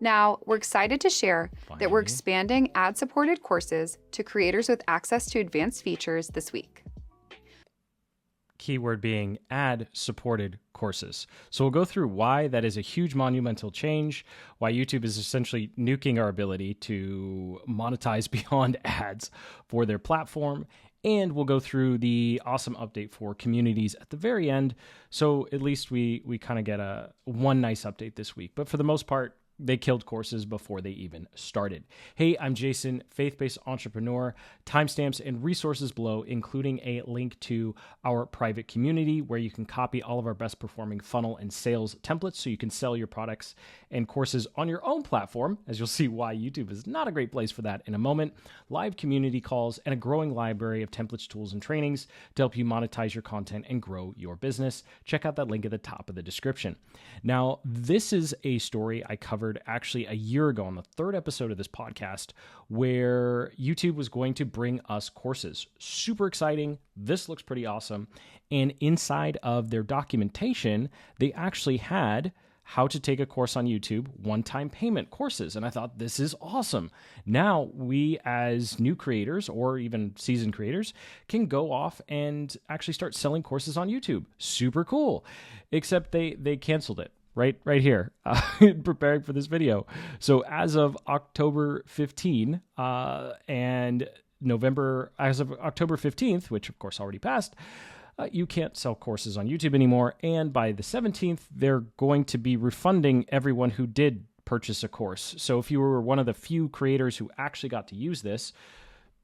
Now, we're excited to share that we're Finally. expanding ad-supported courses to creators with access to advanced features this week. Keyword being ad-supported courses. So we'll go through why that is a huge monumental change, why YouTube is essentially nuking our ability to monetize beyond ads for their platform, and we'll go through the awesome update for communities at the very end. So at least we kind of get one nice update this week. But for the most part, they killed courses before they even started. Hey, I'm Jason, faith-based entrepreneur. Timestamps and resources below, including a link to our private community where you can copy all of our best performing funnel and sales templates so you can sell your products and courses on your own platform, as you'll see why YouTube is not a great place for that in a moment. Live community calls and a growing library of templates, tools, and trainings to help you monetize your content and grow your business. Check out that link at the top of the description. Now, this is a story I covered actually a year ago on the third episode of this podcast, where YouTube was going to bring us courses. Super exciting. This looks pretty awesome. And inside of their documentation, they actually had how to take a course on YouTube, one-time payment courses. And I thought, this is awesome. Now we as new creators or even seasoned creators can go off and actually start selling courses on YouTube. Super cool. Except they canceled it. Right here, preparing for this video. So as of October 15 and November, as of October 15th, which of course already passed, you can't sell courses on YouTube anymore. And by the 17th, they're going to be refunding everyone who did purchase a course. So if you were one of the few creators who actually got to use this,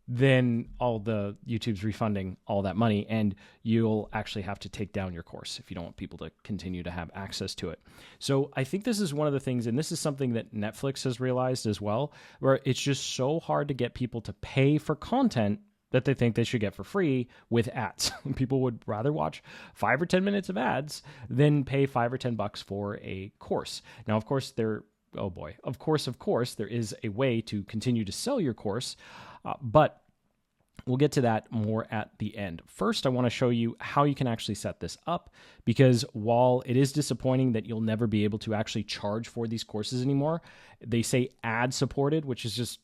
then all the YouTube's refunding all that money, and you'll actually have to take down your course if you don't want people to continue to have access to it. So I think this is one of the things, and this is something that Netflix has realized as well, where it's just so hard to get people to pay for content that they think they should get for free with ads. People would rather watch 5 or 10 minutes of ads than pay $5 or $10 for a course. Now, of course, of course, there is a way to continue to sell your course, but we'll get to that more at the end. First, I want to show you how you can actually set this up, because while it is disappointing that you'll never be able to actually charge for these courses anymore, they say ad-supported, which is just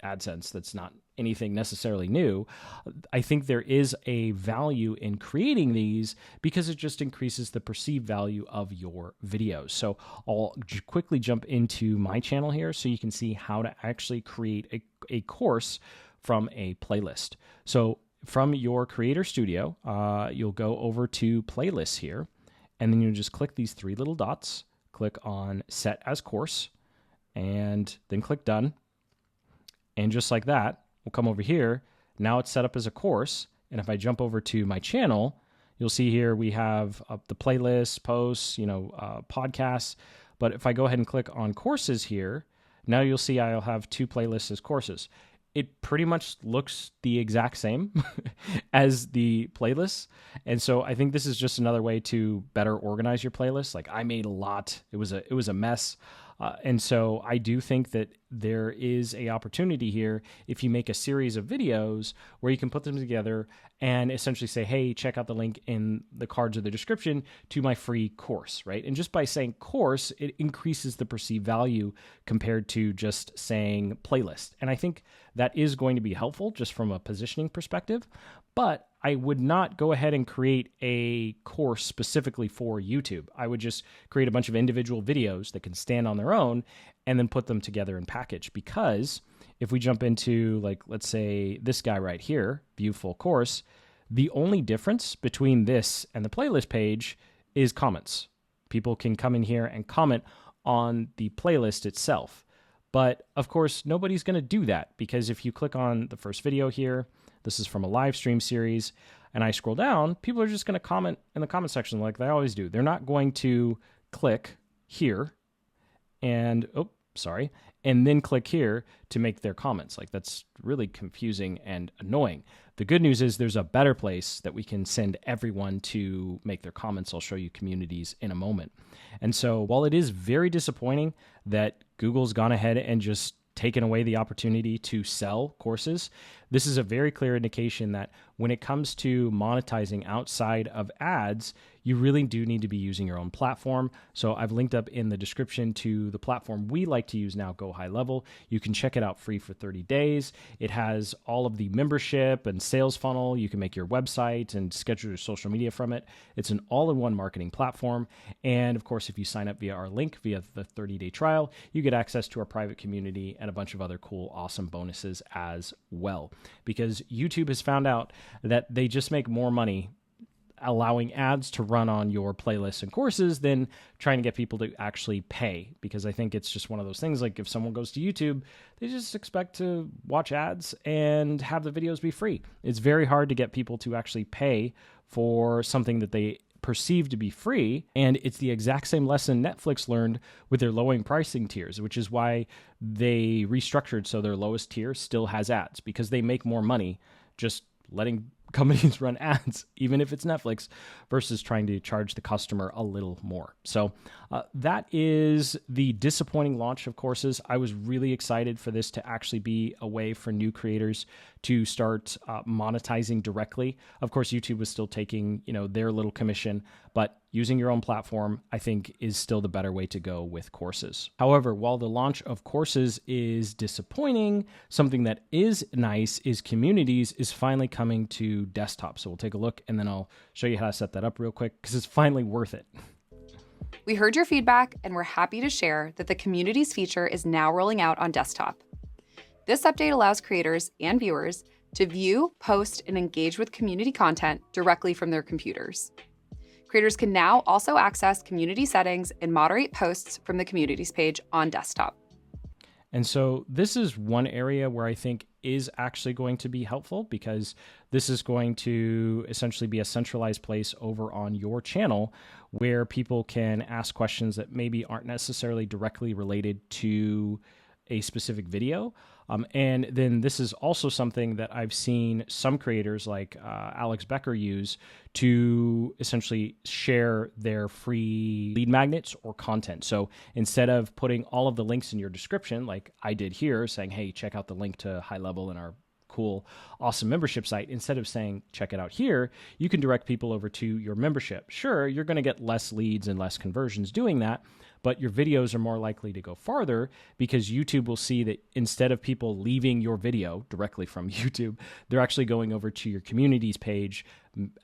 AdSense. That's not anything necessarily new. I think there is a value in creating these because it just increases the perceived value of your videos. So I'll quickly jump into my channel here so you can see how to actually create a course from a playlist. So from your Creator Studio, you'll go over to Playlists here, and then you'll just click these 3 little dots, click on Set as Course, and then click Done. And just like that, we'll come over here. Now it's set up as a course. And if I jump over to my channel, you'll see here we have the playlists, posts, podcasts. But if I go ahead and click on courses here, now you'll see I'll have 2 playlists as courses. It pretty much looks the exact same as the playlists. And so I think this is just another way to better organize your playlists. Like, I made a lot. It was a mess. And so I do think that there is a opportunity here if you make a series of videos where you can put them together and essentially say, hey, check out the link in the cards or the description to my free course, right? And just by saying course, it increases the perceived value compared to just saying playlist. And I think that is going to be helpful just from a positioning perspective. But I would not go ahead and create a course specifically for YouTube. I would just create a bunch of individual videos that can stand on their own and then put them together in package. Because if we jump into, like, let's say this guy right here, view full course, the only difference between this and the playlist page is comments. People can come in here and comment on the playlist itself. But of course, nobody's going to do that, because if you click on the first video here, this is from a live stream series, and I scroll down, people are just going to comment in the comment section like they always do. They're not going to click here and, and then click here to make their comments. Like, that's really confusing and annoying. The good news is there's a better place that we can send everyone to make their comments. I'll show you communities in a moment. And so while it is very disappointing that Google's gone ahead and just taken away the opportunity to sell courses, this is a very clear indication that when it comes to monetizing outside of ads, you really do need to be using your own platform. So I've linked up in the description to the platform we like to use now, Go High Level. You can check it out free for 30 days. It has all of the membership and sales funnel. You can make your website and schedule your social media from it. It's an all-in-one marketing platform. And of course, if you sign up via our link, via the 30-day trial, you get access to our private community and a bunch of other cool, awesome bonuses as well. Because YouTube has found out that they just make more money allowing ads to run on your playlists and courses than trying to get people to actually pay. Because I think it's just one of those things, like if someone goes to YouTube, they just expect to watch ads and have the videos be free. It's very hard to get people to actually pay for something that they perceive to be free. And it's the exact same lesson Netflix learned with their lowering pricing tiers, which is why they restructured so their lowest tier still has ads, because they make more money just letting companies run ads, even if it's Netflix, versus trying to charge the customer a little more. So that is the disappointing launch of courses. I was really excited for this to actually be a way for new creators to start monetizing directly. Of course, YouTube was still taking, their little commission, but using your own platform, I think, is still the better way to go with courses. However, while the launch of courses is disappointing, something that is nice is communities is finally coming to desktop. So we'll take a look and then I'll show you how to set that up real quick because it's finally worth it. We heard your feedback and we're happy to share that the communities feature is now rolling out on desktop. This update allows creators and viewers to view, post, and engage with community content directly from their computers. Creators can now also access community settings and moderate posts from the communities page on desktop. And so this is one area where I think is actually going to be helpful, because this is going to essentially be a centralized place over on your channel where people can ask questions that maybe aren't necessarily directly related to a specific video. And then this is also something that I've seen some creators like Alex Becker use to essentially share their free lead magnets or content. So instead of putting all of the links in your description, like I did here, saying, hey, check out the link to High Level in our cool, awesome membership site, instead of saying, check it out here, you can direct people over to your membership. Sure, you're going to get less leads and less conversions doing that, but your videos are more likely to go farther because YouTube will see that instead of people leaving your video directly from YouTube, they're actually going over to your communities page,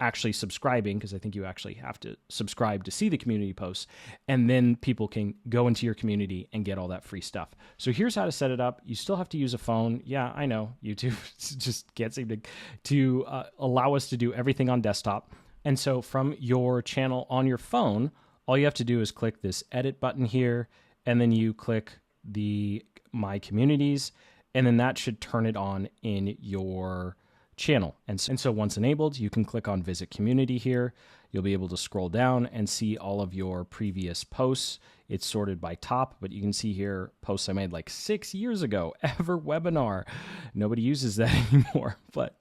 actually subscribing, because I think you actually have to subscribe to see the community posts, and then people can go into your community and get all that free stuff. So here's how to set it up. You still have to use a phone. Yeah, I know, YouTube just can't seem to allow us to do everything on desktop. And so from your channel on your phone, all you have to do is click this edit button here, and then you click the My Communities, and then that should turn it on in your channel. And so once enabled, you can click on Visit Community here. You'll be able to scroll down and see all of your previous posts. It's sorted by top, but you can see here posts I made like 6 years ago, ever webinar. Nobody uses that anymore, but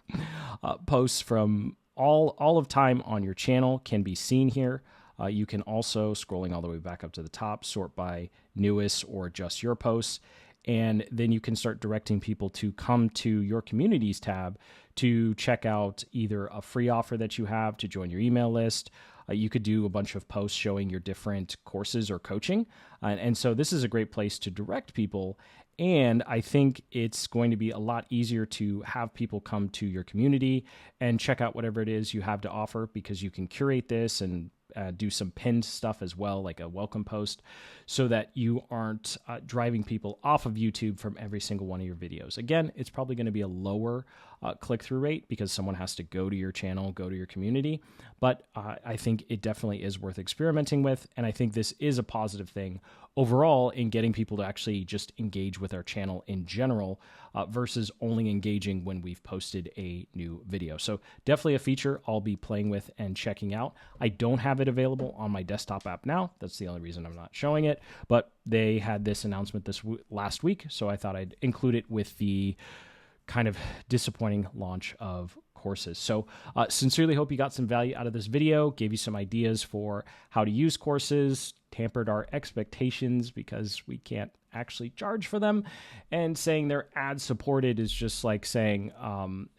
posts from all of time on your channel can be seen here. You can also, scrolling all the way back up to the top, sort by newest or just your posts. And then you can start directing people to come to your communities tab to check out either a free offer that you have to join your email list. You could do a bunch of posts showing your different courses or coaching. And so this is a great place to direct people. And I think it's going to be a lot easier to have people come to your community and check out whatever it is you have to offer, because you can curate this and do some pinned stuff as well, like a welcome post, so that you aren't driving people off of YouTube from every single one of your videos. Again, it's probably going to be a lower click-through rate because someone has to go to your channel, go to your community, but I think it definitely is worth experimenting with, and I think this is a positive thing overall in getting people to actually just engage with our channel in general versus only engaging when we've posted a new video. So definitely a feature I'll be playing with and checking out. I don't have it available on my desktop app now. That's the only reason I'm not showing it, but they had this announcement last week, so I thought I'd include it with the kind of disappointing launch of courses. So sincerely hope you got some value out of this video, gave you some ideas for how to use courses, tampered our expectations because we can't actually charge for them. And saying they're ad supported is just like saying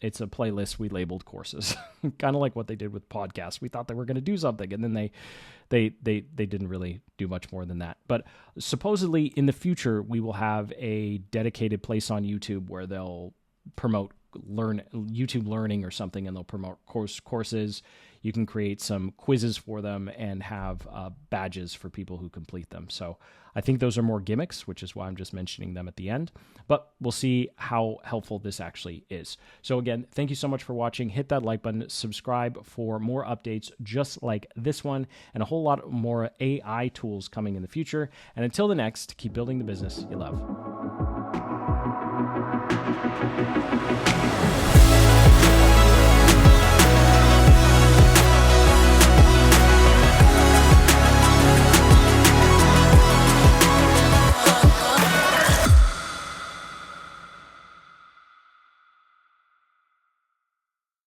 it's a playlist we labeled courses. Kind of like what they did with podcasts. We thought they were going to do something, and then they didn't really do much more than that. But supposedly in the future, we will have a dedicated place on YouTube where they'll promote YouTube Learning or something, and they'll promote courses. You can create some quizzes for them and have badges for people who complete them. So I think those are more gimmicks, which is why I'm just mentioning them at the end. But we'll see how helpful this actually is. So again, thank you so much for watching. Hit that like button, subscribe for more updates just like this one, and a whole lot more AI tools coming in the future. And until the next, keep building the business you love.